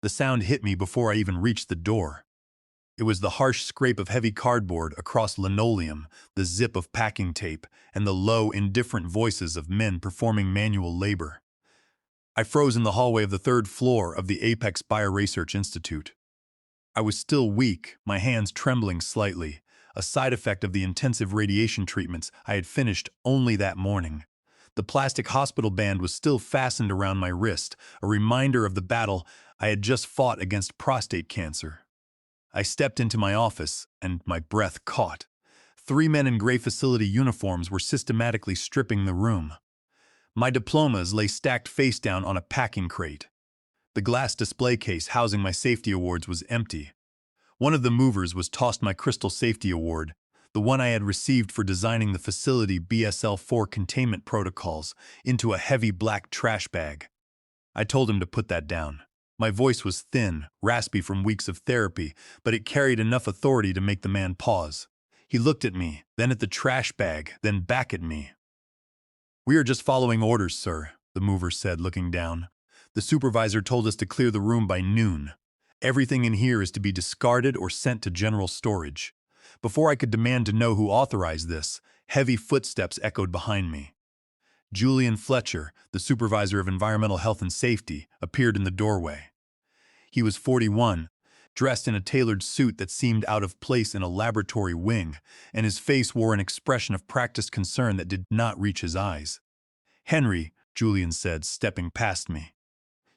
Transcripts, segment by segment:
The sound hit me before I even reached the door. It was the harsh scrape of heavy cardboard across linoleum, the zip of packing tape, and the low, indifferent voices of men performing manual labor. I froze in the hallway of the third floor of the Apex Bioresearch Institute. I was still weak, my hands trembling slightly, a side effect of the intensive radiation treatments I had finished only that morning. The plastic hospital band was still fastened around my wrist, a reminder of the battle I had just fought against prostate cancer. I stepped into my office, and my breath caught. 3 men in gray facility uniforms were systematically stripping the room. My diplomas lay stacked face down on a packing crate. The glass display case housing my safety awards was empty. One of the movers was tossed my Crystal Safety Award, the one I had received for designing the facility BSL-4 containment protocols, into a heavy black trash bag. I told him to put that down. My voice was thin, raspy from weeks of therapy, but it carried enough authority to make the man pause. He looked at me, then at the trash bag, then back at me. "We are just following orders, sir," the mover said, looking down. "The supervisor told us to clear the room by noon. Everything in here is to be discarded or sent to general storage." Before I could demand to know who authorized this, heavy footsteps echoed behind me. Julian Fletcher, the supervisor of environmental health and safety, appeared in the doorway. He was 41, dressed in a tailored suit that seemed out of place in a laboratory wing, and his face wore an expression of practiced concern that did not reach his eyes. "Henry," Julian said, stepping past me,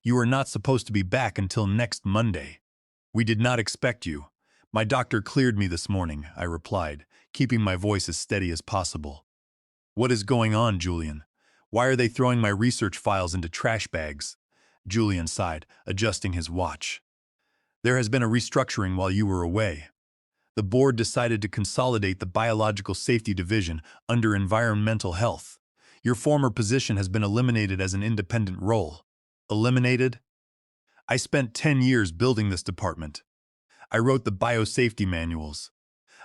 "you are not supposed to be back until next Monday. We did not expect you." "My doctor cleared me this morning," I replied, keeping my voice as steady as possible. "What is going on, Julian? Why are they throwing my research files into trash bags?" Julian sighed, adjusting his watch. "There has been a restructuring while you were away. The board decided to consolidate the Biological Safety Division under Environmental Health. Your former position has been eliminated as an independent role." "Eliminated?" "I spent 10 years building this department. I wrote the biosafety manuals.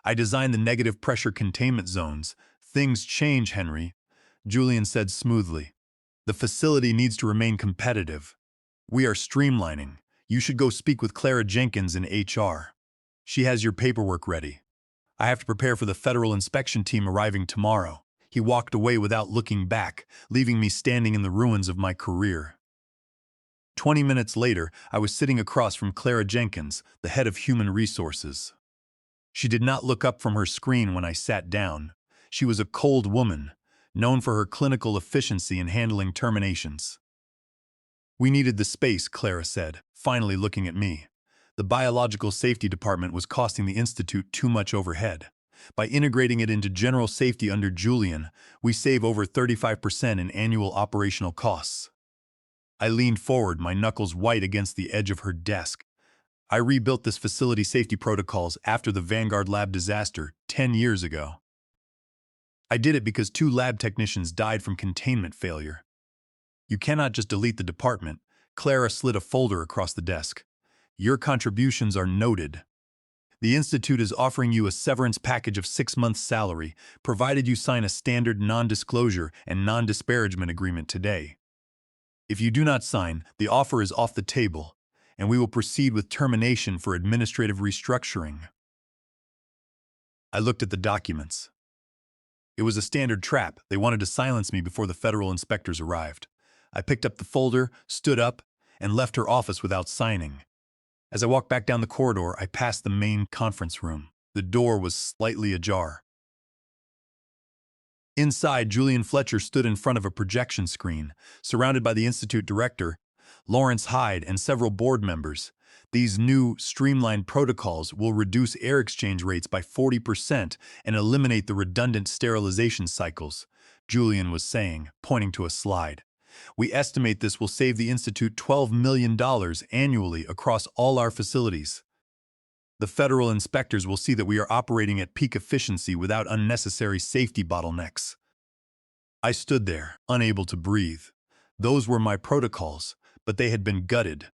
I designed the negative pressure containment zones. Things change, Henry," Julian said smoothly. "The facility needs to remain competitive. We are streamlining. You should go speak with Clara Jenkins in HR. She has your paperwork ready. I have to prepare for the federal inspection team arriving tomorrow." He walked away without looking back, leaving me standing in the ruins of my career. 20 minutes later, I was sitting across from Clara Jenkins, the head of human resources. She did not look up from her screen when I sat down. She was a cold woman, known for her clinical efficiency in handling terminations. "We needed the space," Clara said, finally looking at me. "The Biological Safety Department was costing the Institute too much overhead. By integrating it into general safety under Julian, we save over 35% in annual operational costs." I leaned forward, my knuckles white against the edge of her desk. "I rebuilt this facility safety protocols after the Vanguard lab disaster 10 years ago. I did it because 2 lab technicians died from containment failure." "You cannot just delete the department." Clara slid a folder across the desk. "Your contributions are noted. The Institute is offering you a severance package of 6 months' salary, provided you sign a standard non-disclosure and non-disparagement agreement today. If you do not sign, the offer is off the table, and we will proceed with termination for administrative restructuring." I looked at the documents. It was a standard trap. They wanted to silence me before the federal inspectors arrived. I picked up the folder, stood up, and left her office without signing. As I walked back down the corridor, I passed the main conference room. The door was slightly ajar. Inside, Julian Fletcher stood in front of a projection screen, surrounded by the Institute director, Lawrence Hyde, and several board members. "These new, streamlined protocols will reduce air exchange rates by 40% and eliminate the redundant sterilization cycles," Julian was saying, pointing to a slide. "We estimate this will save the Institute $12 million annually across all our facilities. The federal inspectors will see that we are operating at peak efficiency without unnecessary safety bottlenecks." I stood there, unable to breathe. Those were my protocols, but they had been gutted.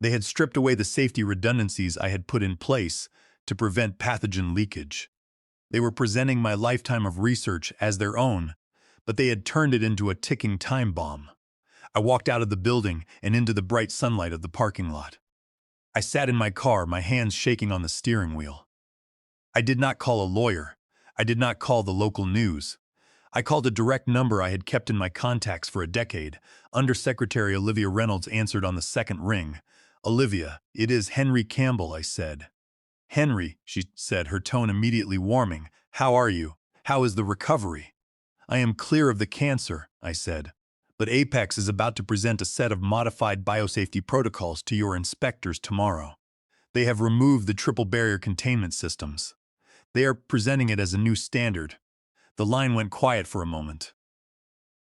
They had stripped away the safety redundancies I had put in place to prevent pathogen leakage. They were presenting my lifetime of research as their own, but they had turned it into a ticking time bomb. I walked out of the building and into the bright sunlight of the parking lot. I sat in my car, my hands shaking on the steering wheel. I did not call a lawyer. I did not call the local news. I called a direct number I had kept in my contacts for a decade. Undersecretary Olivia Reynolds answered on the second ring. "Olivia, it is Henry Campbell," I said. "Henry," she said, her tone immediately warming. "How are you? How is the recovery?" "I am clear of the cancer," I said. "But Apex is about to present a set of modified biosafety protocols to your inspectors tomorrow. They have removed the triple barrier containment systems. They are presenting it as a new standard." The line went quiet for a moment.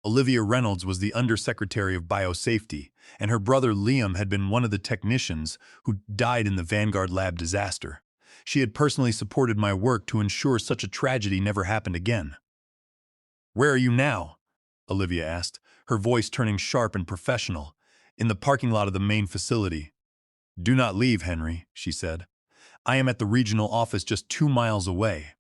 Olivia Reynolds was the Undersecretary of Biosafety, and her brother Liam had been one of the technicians who died in the Vanguard Lab disaster. She had personally supported my work to ensure such a tragedy never happened again. "Where are you now?" Olivia asked, her voice turning sharp and professional. "In the parking lot of the main facility." "Do not leave, Henry," she said. "I am at the regional office just 2 miles away.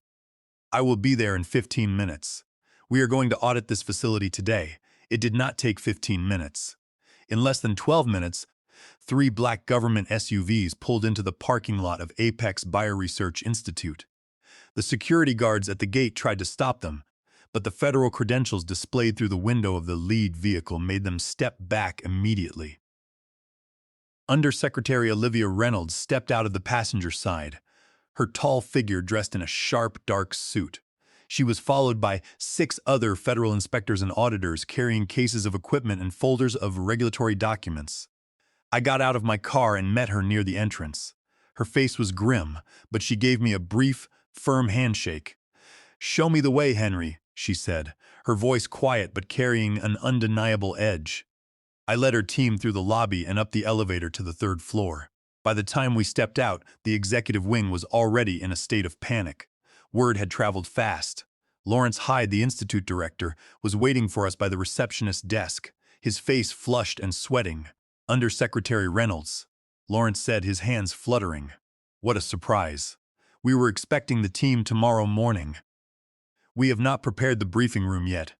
I will be there in 15 minutes. We are going to audit this facility today. It did not take 15 minutes. In less than 12 minutes, 3 black government SUVs pulled into the parking lot of Apex Bioresearch Institute. The security guards at the gate tried to stop them, but the federal credentials displayed through the window of the lead vehicle made them step back immediately. Undersecretary Olivia Reynolds stepped out of the passenger side, her tall figure dressed in a sharp, dark suit. She was followed by 6 other federal inspectors and auditors carrying cases of equipment and folders of regulatory documents. I got out of my car and met her near the entrance. Her face was grim, but she gave me a brief, firm handshake. "Show me the way, Henry," she said, her voice quiet but carrying an undeniable edge. I led her team through the lobby and up the elevator to the 3rd floor. By the time we stepped out, the executive wing was already in a state of panic. Word had traveled fast. Lawrence Hyde, the institute director, was waiting for us by the receptionist desk, his face flushed and sweating. "Undersecretary Reynolds," Lawrence said, his hands fluttering. "What a surprise. We were expecting the team tomorrow morning." "We have not prepared the briefing room yet."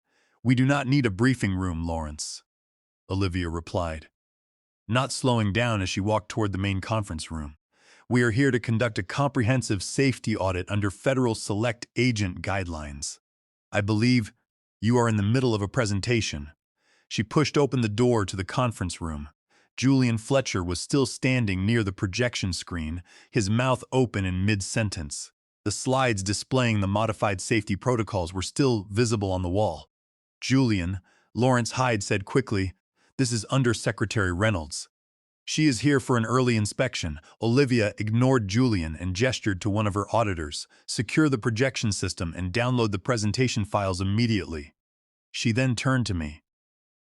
"We do not need a briefing room, Lawrence," Olivia replied, not slowing down as she walked toward the main conference room. "We are here to conduct a comprehensive safety audit under federal select agent guidelines. I believe you are in the middle of a presentation." She pushed open the door to the conference room. Julian Fletcher was still standing near the projection screen, his mouth open in mid-sentence. The slides displaying the modified safety protocols were still visible on the wall. "Julian," Lawrence Hyde said quickly, "this is Undersecretary Reynolds. She is here for an early inspection." Olivia ignored Julian and gestured to one of her auditors. "Secure the projection system and download the presentation files immediately." She then turned to me.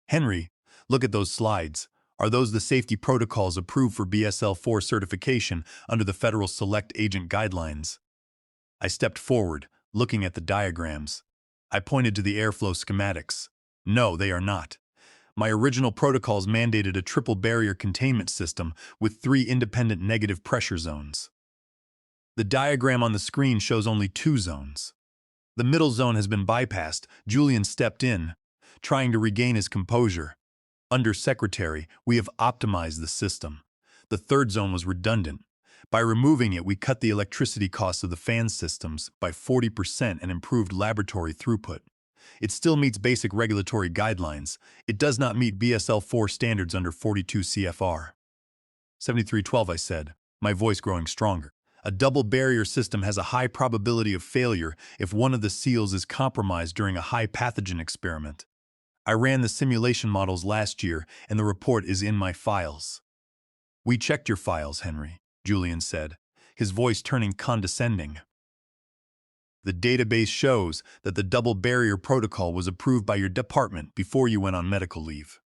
"Henry, look at those slides. Are those the safety protocols approved for BSL-4 certification under the Federal Select Agent Guidelines?" I stepped forward, looking at the diagrams. I pointed to the airflow schematics. "No, they are not. My original protocols mandated a triple barrier containment system with 3 independent negative pressure zones. The diagram on the screen shows only 2 zones. The middle zone has been bypassed." Julian stepped in, trying to regain his composure. "Undersecretary, we have optimized the system. The 3rd zone was redundant. By removing it, we cut the electricity costs of the fan systems by 40% and improved laboratory throughput. It still meets basic regulatory guidelines. It does not meet BSL-4 standards under 42 CFR. 7312, I said, my voice growing stronger. "A double barrier system has a high probability of failure if one of the seals is compromised during a high pathogen experiment. I ran the simulation models last year, and the report is in my files." "We checked your files, Henry," Julian said, his voice turning condescending. "The database shows that the double barrier protocol was approved by your department before you went on medical leave.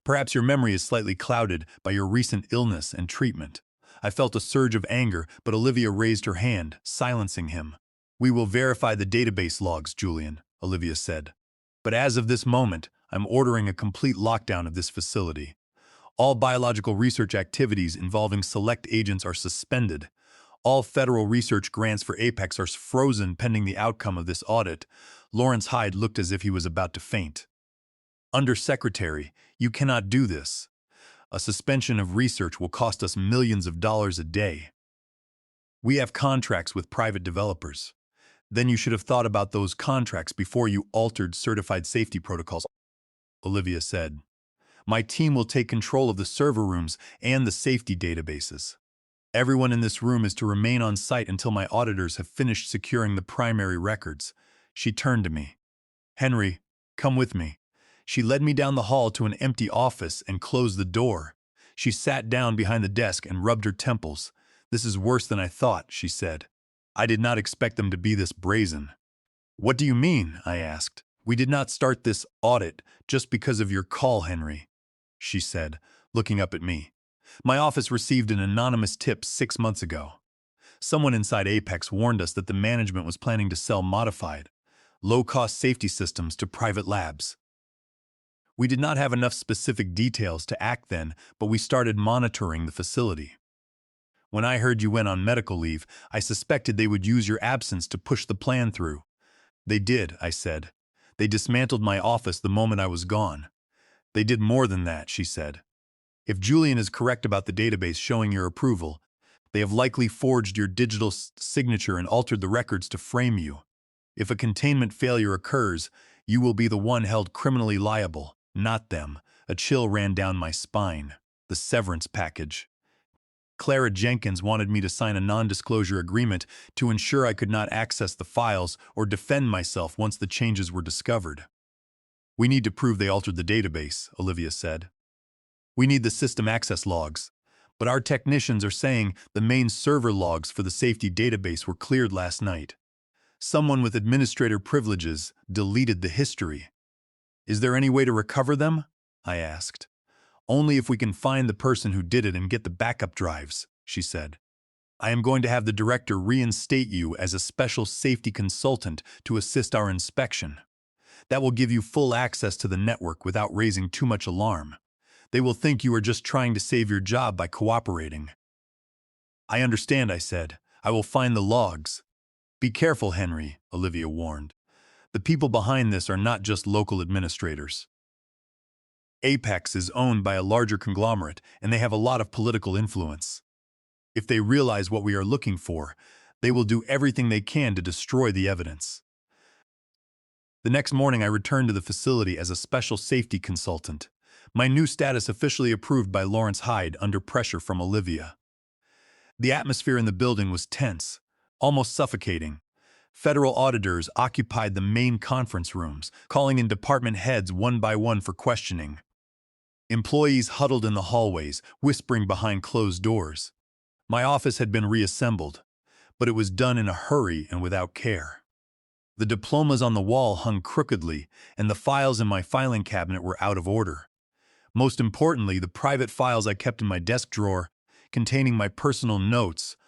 Perhaps your memory is slightly clouded by your recent illness and treatment." I felt a surge of anger, but Olivia raised her hand, silencing him. "We will verify the database logs, Julian," Olivia said. "But as of this moment, I'm ordering a complete lockdown of this facility. All biological research activities involving select agents are suspended. All federal research grants for Apex are frozen pending the outcome of this audit." Lawrence Hyde looked as if he was about to faint. "Undersecretary, you cannot do this." A suspension of research will cost us millions of dollars a day. We have contracts with private developers. Then you should have thought about those contracts before you altered certified safety protocols, Olivia said. My team will take control of the server rooms and the safety databases. Everyone in this room is to remain on site until my auditors have finished securing the primary records. She turned to me. Henry, come with me. She led me down the hall to an empty office and closed the door. She sat down behind the desk and rubbed her temples. This is worse than I thought, she said. I did not expect them to be this brazen. What do you mean? I asked. We did not start this audit just because of your call, Henry, she said, looking up at me. My office received an anonymous tip 6 months ago. Someone inside Apex warned us that the management was planning to sell modified, low-cost safety systems to private labs. We did not have enough specific details to act then, but we started monitoring the facility. When I heard you went on medical leave, I suspected they would use your absence to push the plan through. They did, I said. They dismantled my office the moment I was gone. They did more than that, she said. If Julian is correct about the database showing your approval, they have likely forged your digital signature and altered the records to frame you. If a containment failure occurs, you will be the one held criminally liable, not them. A chill ran down my spine. The severance package. Clara Jenkins wanted me to sign a non-disclosure agreement to ensure I could not access the files or defend myself once the changes were discovered. We need to prove they altered the database, Olivia said. We need the system access logs, but our technicians are saying the main server logs for the safety database were cleared last night. Someone with administrator privileges deleted the history. Is there any way to recover them? I asked. Only if we can find the person who did it and get the backup drives, she said. I am going to have the director reinstate you as a special safety consultant to assist our inspection. That will give you full access to the network without raising too much alarm. They will think you are just trying to save your job by cooperating. I understand, I said. I will find the logs. Be careful, Henry, Olivia warned. The people behind this are not just local administrators. Apex is owned by a larger conglomerate, and they have a lot of political influence. If they realize what we are looking for, they will do everything they can to destroy the evidence. The next morning, I returned to the facility as a special safety consultant, my new status officially approved by Lawrence Hyde under pressure from Olivia. The atmosphere in the building was tense, almost suffocating. Federal auditors occupied the main conference rooms, calling in department heads one by one for questioning. Employees huddled in the hallways, whispering behind closed doors. My office had been reassembled, but it was done in a hurry and without care. The diplomas on the wall hung crookedly, and the files in my filing cabinet were out of order. Most importantly, the private files I kept in my desk drawer, containing my personal notes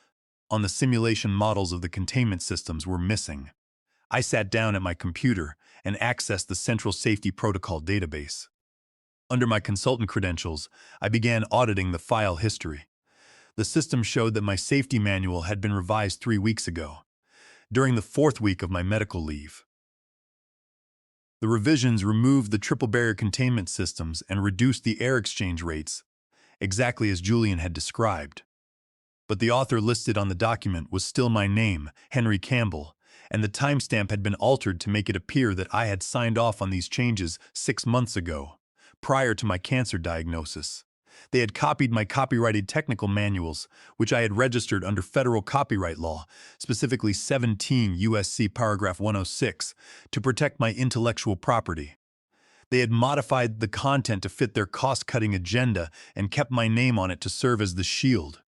on the simulation models of the containment systems, were missing. I sat down at my computer and accessed the Central Safety Protocol database. Under my consultant credentials, I began auditing the file history. The system showed that my safety manual had been revised 3 weeks ago, during the 4th week of my medical leave. The revisions removed the triple barrier containment systems and reduced the air exchange rates, exactly as Julian had described. But the author listed on the document was still my name, Henry Campbell, and the timestamp had been altered to make it appear that I had signed off on these changes 6 months ago, prior to my cancer diagnosis. They had copied my copyrighted technical manuals, which I had registered under federal copyright law, specifically 17 U.S.C. paragraph 106, to protect my intellectual property. They had modified the content to fit their cost-cutting agenda and kept my name on it to serve as the shield.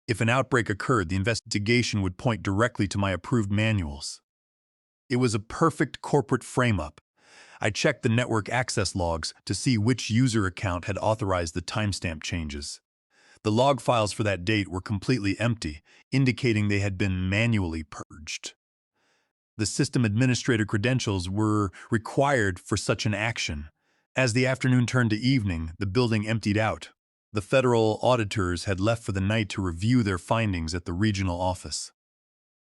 If an outbreak occurred, the investigation would point directly to my approved manuals. It was a perfect corporate frame-up. I checked the network access logs to see which user account had authorized the timestamp changes. The log files for that date were completely empty, indicating they had been manually purged. The system administrator credentials were required for such an action. As the afternoon turned to evening, the building emptied out. The federal auditors had left for the night to review their findings at the regional office.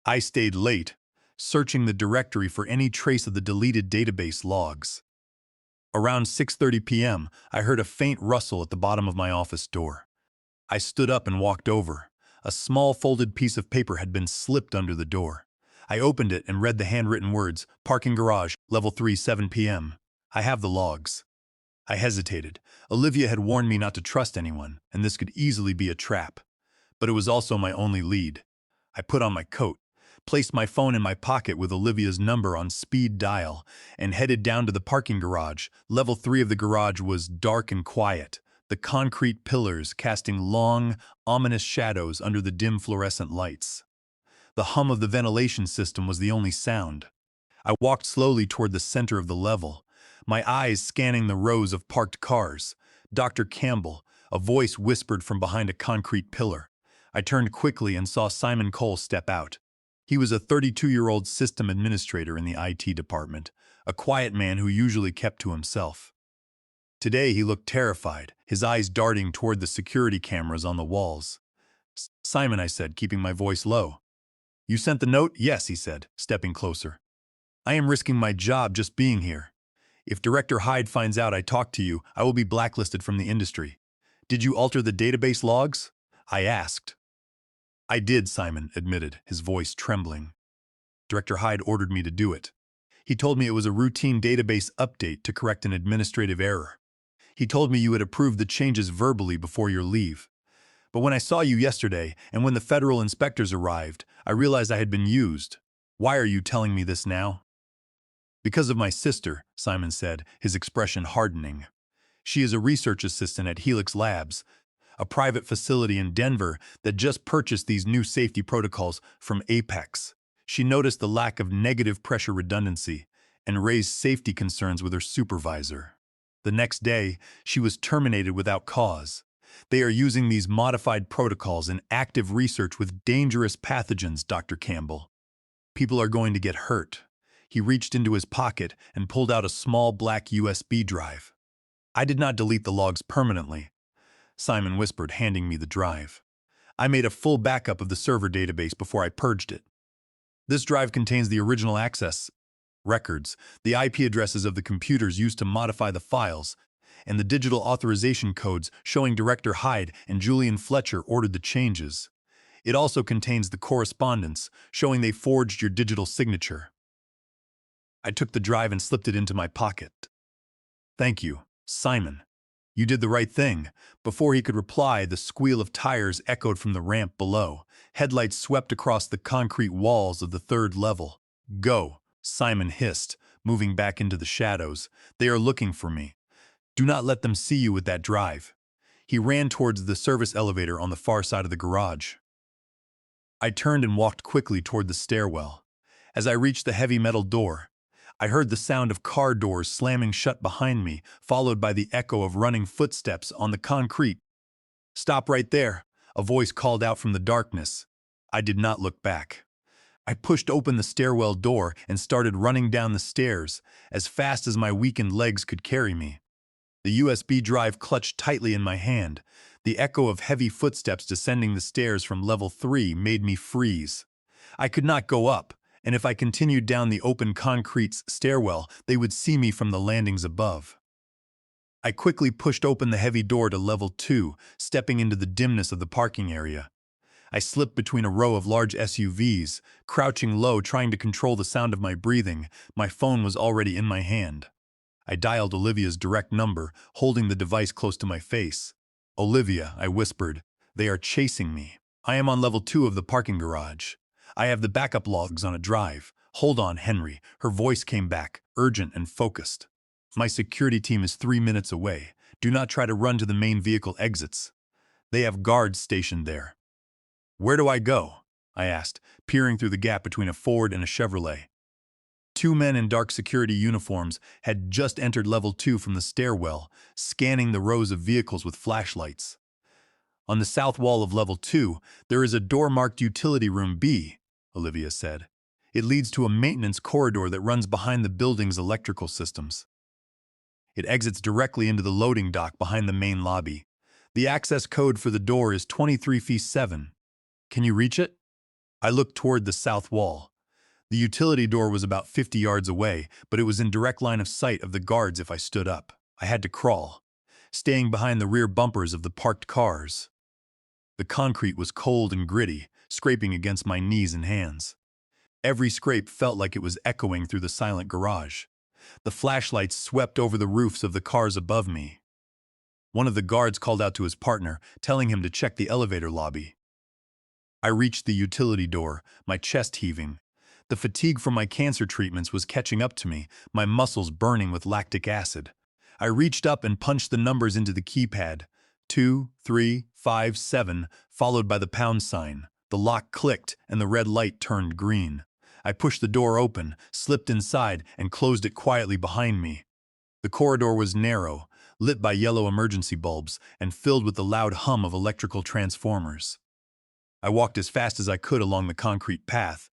I stayed late, searching the directory for any trace of the deleted database logs. Around 6:30 p.m., I heard a faint rustle at the bottom of my office door. I stood up and walked over. A small folded piece of paper had been slipped under the door. I opened it and read the handwritten words, "Parking garage, level 3, 7 p.m. I have the logs." I hesitated. Olivia had warned me not to trust anyone, and this could easily be a trap. But it was also my only lead. I put on my coat, placed my phone in my pocket with Olivia's number on speed dial, and headed down to the parking garage. Level 3 of the garage was dark and quiet, the concrete pillars casting long, ominous shadows under the dim fluorescent lights. The hum of the ventilation system was the only sound. I walked slowly toward the center of the level, my eyes scanning the rows of parked cars. "Dr. Campbell," a voice whispered from behind a concrete pillar. I turned quickly and saw Simon Cole step out. He was a 32-year-old system administrator in the IT department, a quiet man who usually kept to himself. Today he looked terrified, his eyes darting toward the security cameras on the walls. "Simon," I said, keeping my voice low. "You sent the note?" "Yes," he said, stepping closer. "I am risking my job just being here. If Director Hyde finds out I talked to you, I will be blacklisted from the industry. Did you alter the database logs?" I asked. "I did," Simon admitted, his voice trembling. "Director Hyde ordered me to do it. He told me it was a routine database update to correct an administrative error. He told me you had approved the changes verbally before your leave. But when I saw you yesterday, and when the federal inspectors arrived, I realized I had been used. Why are you telling me this now?" "Because of my sister," Simon said, his expression hardening. "She is a research assistant at Helix Labs, a private facility in Denver that just purchased these new safety protocols from Apex. She noticed the lack of negative pressure redundancy and raised safety concerns with her supervisor. The next day, she was terminated without cause. They are using these modified protocols in active research with dangerous pathogens, Dr. Campbell. People are going to get hurt." He reached into his pocket and pulled out a small black USB drive. "I did not delete the logs permanently," Simon whispered, handing me the drive. "I made a full backup of the server database before I purged it. This drive contains the original access records, the IP addresses of the computers used to modify the files, and the digital authorization codes showing Director Hyde and Julian Fletcher ordered the changes. It also contains the correspondence showing they forged your digital signature." I took the drive and slipped it into my pocket. "Thank you, Simon. You did the right thing." Before he could reply, the squeal of tires echoed from the ramp below. Headlights swept across the concrete walls of the third level. "Go," Simon hissed, moving back into the shadows. "They are looking for me. Do not let them see you with that drive." He ran towards the service elevator on the far side of the garage. I turned and walked quickly toward the stairwell. As I reached the heavy metal door, I heard the sound of car doors slamming shut behind me, followed by the echo of running footsteps on the concrete. "Stop right there," a voice called out from the darkness. I did not look back. I pushed open the stairwell door and started running down the stairs, as fast as my weakened legs could carry me. The USB drive clutched tightly in my hand. The echo of heavy footsteps descending the stairs from level 3 made me freeze. I could not go up, and if I continued down the open concrete stairwell, they would see me from the landings above. I quickly pushed open the heavy door to level 2, stepping into the dimness of the parking area. I slipped between a row of large SUVs, crouching low, trying to control the sound of my breathing. My phone was already in my hand. I dialed Olivia's direct number, holding the device close to my face. "Olivia," I whispered, "they are chasing me. I am on level 2 of the parking garage. I have the backup logs on a drive. Hold on, Henry." Her voice came back, urgent and focused. "My security team is 3 minutes away. Do not try to run to the main vehicle exits. They have guards stationed there." "Where do I go?" I asked, peering through the gap between a Ford and a Chevrolet. Two men in dark security uniforms had just entered level 2 from the stairwell, scanning the rows of vehicles with flashlights. "On the south wall of level 2, there is a door marked Utility Room B," Olivia said. "It leads to a maintenance corridor that runs behind the building's electrical systems. It exits directly into the loading dock behind the main lobby. The access code for the door is 23F7. Can you reach it?" I looked toward the south wall. The utility door was about 50 yards away, but it was in direct line of sight of the guards if I stood up. I had to crawl, staying behind the rear bumpers of the parked cars. The concrete was cold and gritty, scraping against my knees and hands. Every scrape felt like it was echoing through the silent garage. The flashlights swept over the roofs of the cars above me. One of the guards called out to his partner, telling him to check the elevator lobby. I reached the utility door, my chest heaving. The fatigue from my cancer treatments was catching up to me, my muscles burning with lactic acid. I reached up and punched the numbers into the keypad. 2, 3, 5, 7, followed by the pound sign. The lock clicked and the red light turned green. I pushed the door open, slipped inside, and closed it quietly behind me. The corridor was narrow, lit by yellow emergency bulbs, and filled with the loud hum of electrical transformers. I walked as fast as I could along the concrete path,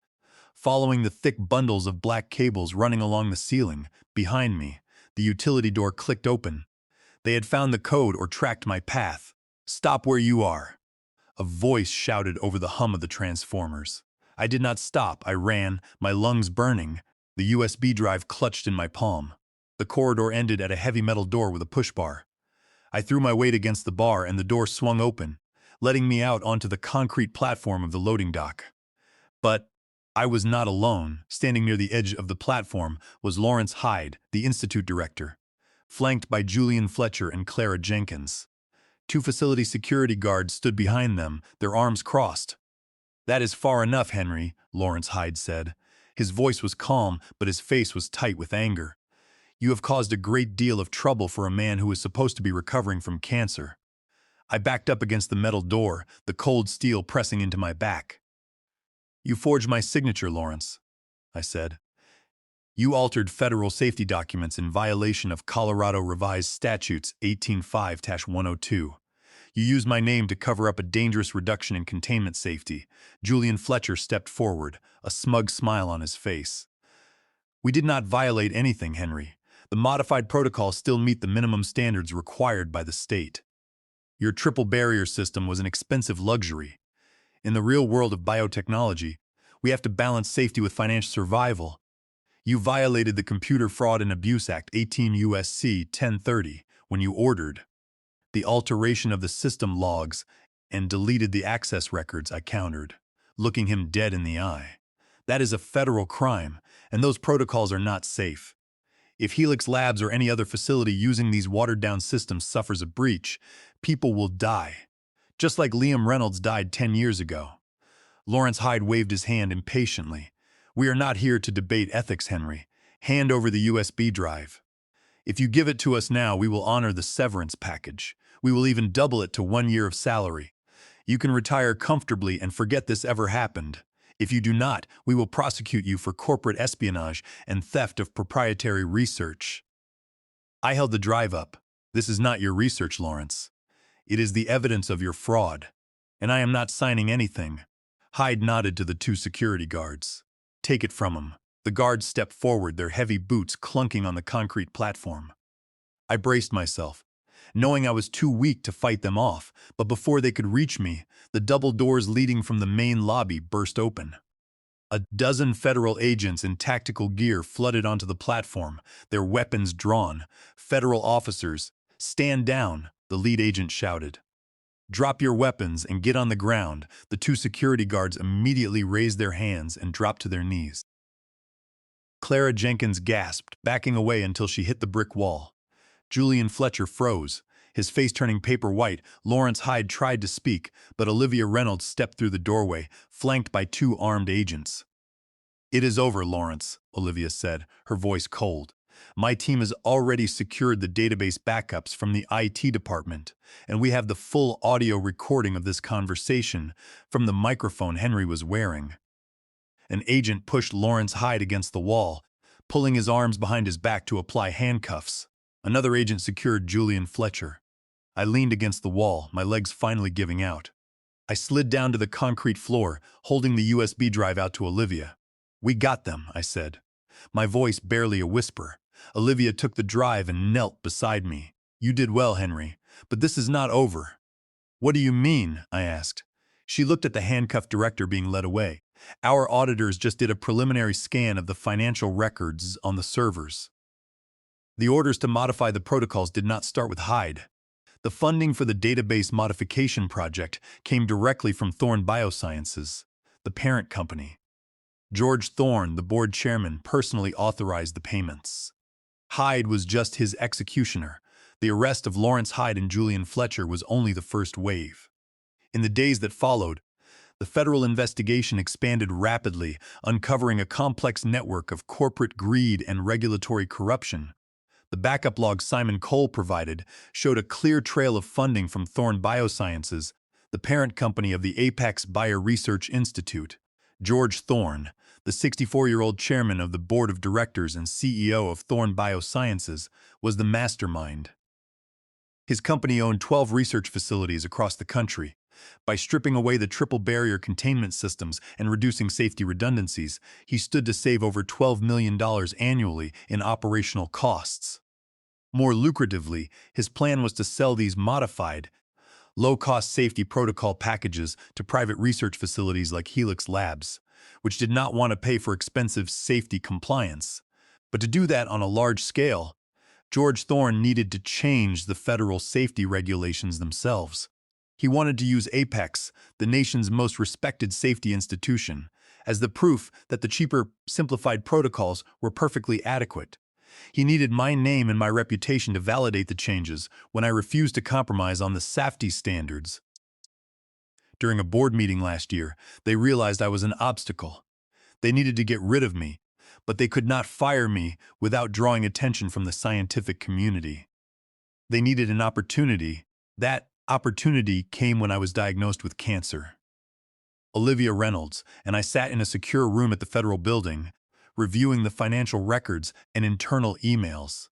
following the thick bundles of black cables running along the ceiling. Behind me, the utility door clicked open. They had found the code or tracked my path. "Stop where you are," a voice shouted over the hum of the transformers. I did not stop. I ran, my lungs burning, the USB drive clutched in my palm. The corridor ended at a heavy metal door with a push bar. I threw my weight against the bar and the door swung open, letting me out onto the concrete platform of the loading dock. But I was not alone. Standing near the edge of the platform was Lawrence Hyde, the Institute director, flanked by Julian Fletcher and Clara Jenkins. Two facility security guards stood behind them, their arms crossed. "That is far enough, Henry," Lawrence Hyde said. His voice was calm, but his face was tight with anger. "You have caused a great deal of trouble for a man who is supposed to be recovering from cancer." I backed up against the metal door, the cold steel pressing into my back. "You forged my signature, Lawrence," I said. "You altered federal safety documents in violation of Colorado Revised Statutes 18.5-102. You used my name to cover up a dangerous reduction in containment safety." Julian Fletcher stepped forward, a smug smile on his face. "We did not violate anything, Henry. The modified protocols still meet the minimum standards required by the state. Your triple barrier system was an expensive luxury. In the real world of biotechnology, we have to balance safety with financial survival. You violated the Computer Fraud and Abuse Act 18 U.S.C. 1030 when you ordered the alteration of the system logs and deleted the access records," I countered, looking him dead in the eye. "That is a federal crime, and those protocols are not safe. If Helix Labs or any other facility using these watered-down systems suffers a breach, people will die, just like Liam Reynolds died 10 years ago." Lawrence Hyde waved his hand impatiently. "We are not here to debate ethics, Henry. Hand over the USB drive. If you give it to us now, we will honor the severance package. We will even double it to 1 year of salary. You can retire comfortably and forget this ever happened. If you do not, we will prosecute you for corporate espionage and theft of proprietary research." I held the drive up. "This is not your research, Lawrence. It is the evidence of your fraud, and I am not signing anything." Hyde nodded to the two security guards. "Take it from him." The guards stepped forward, their heavy boots clunking on the concrete platform. I braced myself, knowing I was too weak to fight them off, but before they could reach me, the double doors leading from the main lobby burst open. A dozen federal agents in tactical gear flooded onto the platform, their weapons drawn. "Federal officers, stand down," the lead agent shouted. "Drop your weapons and get on the ground." The two security guards immediately raised their hands and dropped to their knees. Clara Jenkins gasped, backing away until she hit the brick wall. Julian Fletcher froze, his face turning paper white. Lawrence Hyde tried to speak, but Olivia Reynolds stepped through the doorway, flanked by two armed agents. "It is over, Lawrence," Olivia said, her voice cold. "My team has already secured the database backups from the IT department, and we have the full audio recording of this conversation from the microphone Henry was wearing." An agent pushed Lawrence Hyde against the wall, pulling his arms behind his back to apply handcuffs. Another agent secured Julian Fletcher. I leaned against the wall, my legs finally giving out. I slid down to the concrete floor, holding the USB drive out to Olivia. "We got them," I said, my voice barely a whisper. Olivia took the drive and knelt beside me. "You did well, Henry, but this is not over." "What do you mean?" I asked. She looked at the handcuffed director being led away. Our auditors just did a preliminary scan of the financial records on the servers. The orders to modify the protocols did not start with Hyde. The funding for the database modification project came directly from Thorne Biosciences, the parent company. George Thorne, the board chairman, personally authorized the payments. Hyde was just his executioner. The arrest of Lawrence Hyde and Julian Fletcher was only the first wave. In the days that followed, the federal investigation expanded rapidly, uncovering a complex network of corporate greed and regulatory corruption. The backup log Simon Cole provided showed a clear trail of funding from Thorne Biosciences, the parent company of the Apex Bio Research Institute. George Thorne, the 64-year-old chairman of the board of directors and CEO of Thorne Biosciences, was the mastermind. His company owned 12 research facilities across the country. By stripping away the triple barrier containment systems and reducing safety redundancies, he stood to save over $12 million annually in operational costs. More lucratively, his plan was to sell these modified, low-cost safety protocol packages to private research facilities like Helix Labs, which did not want to pay for expensive safety compliance. But to do that on a large scale, George Thorne needed to change the federal safety regulations themselves. He wanted to use Apex, the nation's most respected safety institution, as the proof that the cheaper, simplified protocols were perfectly adequate. He needed my name and my reputation to validate the changes when I refused to compromise on the safety standards. During a board meeting last year, they realized I was an obstacle. They needed to get rid of me, but they could not fire me without drawing attention from the scientific community. They needed an opportunity. That opportunity came when I was diagnosed with cancer. Olivia Reynolds and I sat in a secure room at the federal building, reviewing the financial records and internal emails.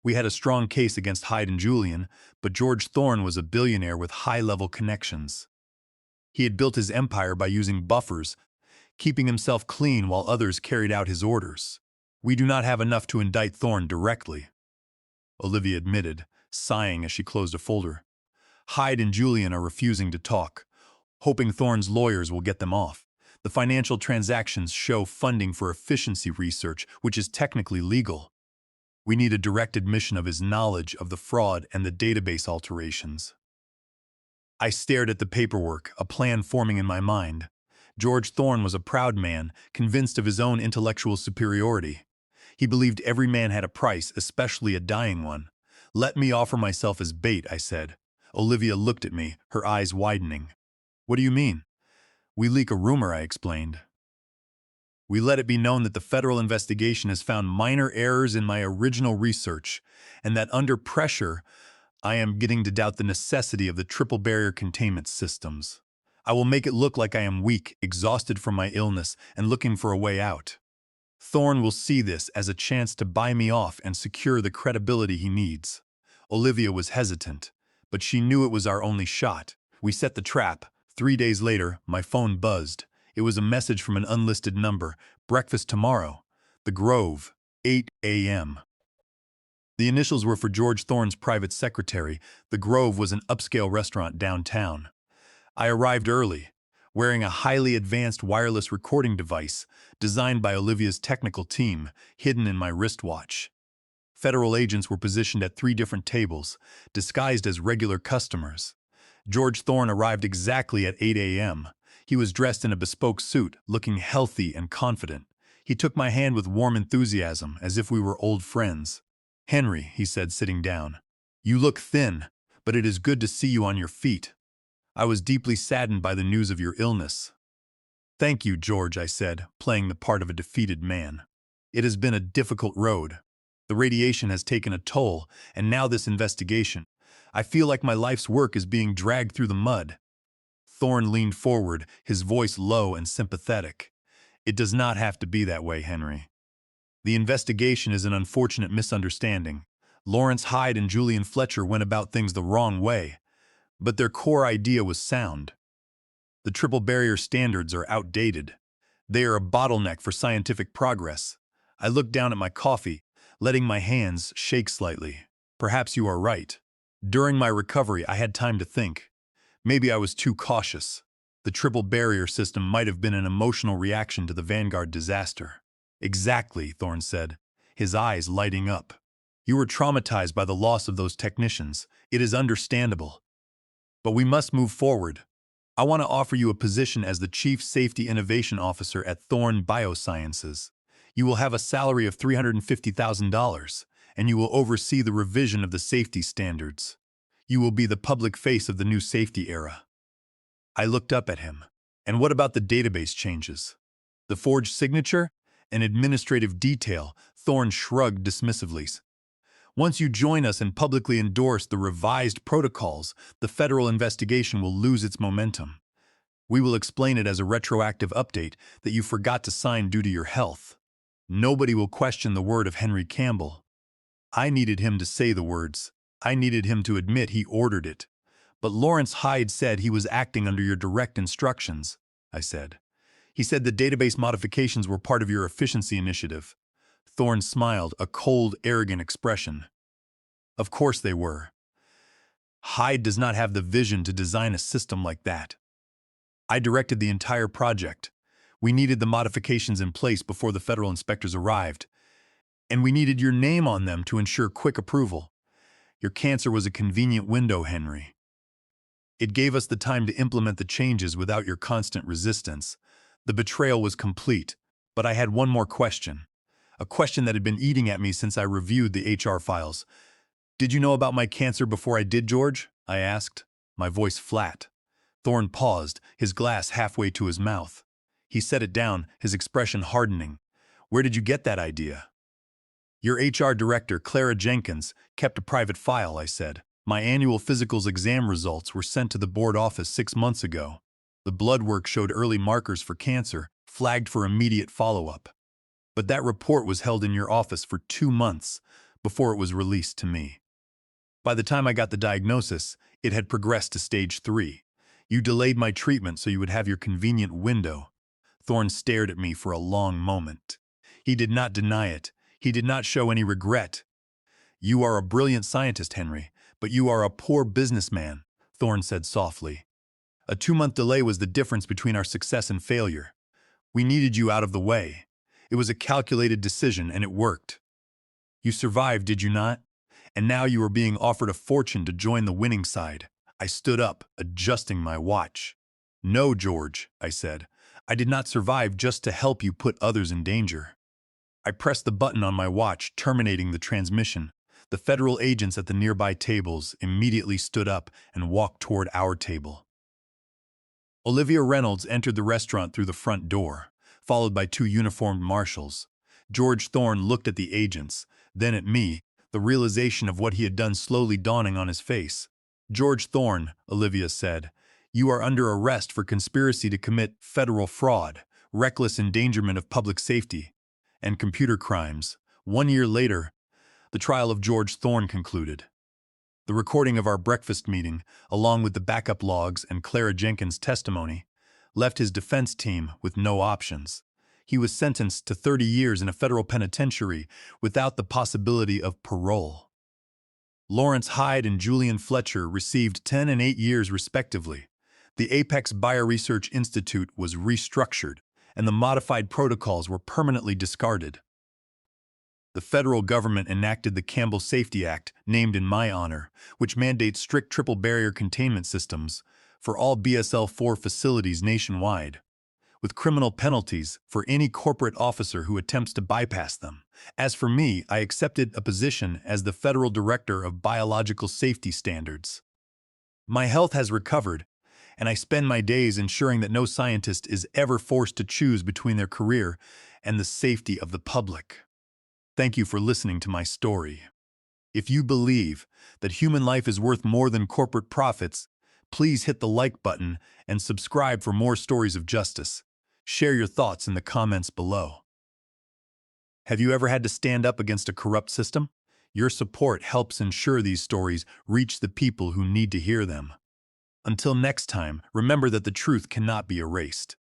We had a strong case against Hyde and Julian, but George Thorne was a billionaire with high-level connections. He had built his empire by using buffers, keeping himself clean while others carried out his orders. We do not have enough to indict Thorne directly, Olivia admitted, sighing as she closed a folder. Hyde and Julian are refusing to talk, hoping Thorne's lawyers will get them off. The financial transactions show funding for efficiency research, which is technically legal. We need a direct admission of his knowledge of the fraud and the database alterations. I stared at the paperwork, a plan forming in my mind. George Thorne was a proud man, convinced of his own intellectual superiority. He believed every man had a price, especially a dying one. "Let me offer myself as bait," I said. Olivia looked at me, her eyes widening. "What do you mean?" "We leak a rumor," I explained. "We let it be known that the federal investigation has found minor errors in my original research, and that under pressure, I am getting to doubt the necessity of the triple barrier containment systems. I will make it look like I am weak, exhausted from my illness, and looking for a way out. Thorne will see this as a chance to buy me off and secure the credibility he needs." Olivia was hesitant, but she knew it was our only shot. We set the trap. 3 days later, my phone buzzed. It was a message from an unlisted number. "Breakfast tomorrow. The Grove, 8 a.m. The initials were for George Thorne's private secretary. The Grove was an upscale restaurant downtown. I arrived early, wearing a highly advanced wireless recording device designed by Olivia's technical team, hidden in my wristwatch. Federal agents were positioned at 3 different tables, disguised as regular customers. George Thorne arrived exactly at 8 a.m. He was dressed in a bespoke suit, looking healthy and confident. He took my hand with warm enthusiasm, as if we were old friends. "Henry," he said, sitting down, "you look thin, but it is good to see you on your feet. I was deeply saddened by the news of your illness." "Thank you, George," I said, playing the part of a defeated man. "It has been a difficult road. The radiation has taken a toll, and now this investigation. I feel like my life's work is being dragged through the mud." Thorne leaned forward, his voice low and sympathetic. "It does not have to be that way, Henry. The investigation is an unfortunate misunderstanding. Lawrence Hyde and Julian Fletcher went about things the wrong way, but their core idea was sound. The triple barrier standards are outdated. They are a bottleneck for scientific progress." I looked down at my coffee, letting my hands shake slightly. "Perhaps you are right. During my recovery, I had time to think. Maybe I was too cautious. The triple barrier system might have been an emotional reaction to the Vanguard disaster. Exactly, Thorne said, his eyes lighting up. You were traumatized by the loss of those technicians. It is understandable. But we must move forward. I want to offer you a position as the Chief Safety Innovation Officer at Thorne Biosciences. You will have a salary of $350,000, and you will oversee the revision of the safety standards. You will be the public face of the new safety era. I looked up at him. And what about the database changes? The forged signature? An administrative detail, Thorne shrugged dismissively. Once you join us and publicly endorse the revised protocols, the federal investigation will lose its momentum. We will explain it as a retroactive update that you forgot to sign due to your health. Nobody will question the word of Henry Campbell. I needed him to say the words. I needed him to admit he ordered it. But Lawrence Hyde said he was acting under your direct instructions, I said. He said the database modifications were part of your efficiency initiative. Thorne smiled, a cold, arrogant expression. Of course they were. Hyde does not have the vision to design a system like that. I directed the entire project. We needed the modifications in place before the federal inspectors arrived. And we needed your name on them to ensure quick approval. Your cancer was a convenient window, Henry. It gave us the time to implement the changes without your constant resistance. The betrayal was complete, but I had one more question. A question that had been eating at me since I reviewed the HR files. Did you know about my cancer before I did, George? I asked, my voice flat. Thorne paused, his glass halfway to his mouth. He set it down, his expression hardening. Where did you get that idea? Your HR director, Clara Jenkins, kept a private file, I said. My annual physicals exam results were sent to the board office 6 months ago. The blood work showed early markers for cancer, flagged for immediate follow-up. But that report was held in your office for 2 months before it was released to me. By the time I got the diagnosis, it had progressed to stage 3. You delayed my treatment so you would have your convenient window. Thorne stared at me for a long moment. He did not deny it. He did not show any regret. You are a brilliant scientist, Henry, but you are a poor businessman, Thorne said softly. A 2-month delay was the difference between our success and failure. We needed you out of the way. It was a calculated decision, and it worked. You survived, did you not? And now you are being offered a fortune to join the winning side. I stood up, adjusting my watch. No, George, I said. I did not survive just to help you put others in danger. I pressed the button on my watch, terminating the transmission. The federal agents at the nearby tables immediately stood up and walked toward our table. Olivia Reynolds entered the restaurant through the front door, followed by 2 uniformed marshals. George Thorne looked at the agents, then at me, the realization of what he had done slowly dawning on his face. George Thorne, Olivia said, you are under arrest for conspiracy to commit federal fraud, reckless endangerment of public safety, and computer crimes. 1 year later, the trial of George Thorne concluded. The recording of our breakfast meeting, along with the backup logs and Clara Jenkins' testimony, left his defense team with no options. He was sentenced to 30 years in a federal penitentiary without the possibility of parole. Lawrence Hyde and Julian Fletcher received 10 and 8 years respectively. The Apex Bioresearch Institute was restructured, and the modified protocols were permanently discarded. The federal government enacted the Campbell Safety Act, named in my honor, which mandates strict triple barrier containment systems for all BSL-4 facilities nationwide, with criminal penalties for any corporate officer who attempts to bypass them. As for me, I accepted a position as the Federal Director of Biological Safety Standards. My health has recovered, and I spend my days ensuring that no scientist is ever forced to choose between their career and the safety of the public. Thank you for listening to my story. If you believe that human life is worth more than corporate profits, please hit the like button and subscribe for more stories of justice. Share your thoughts in the comments below. Have you ever had to stand up against a corrupt system? Your support helps ensure these stories reach the people who need to hear them. Until next time, remember that the truth cannot be erased.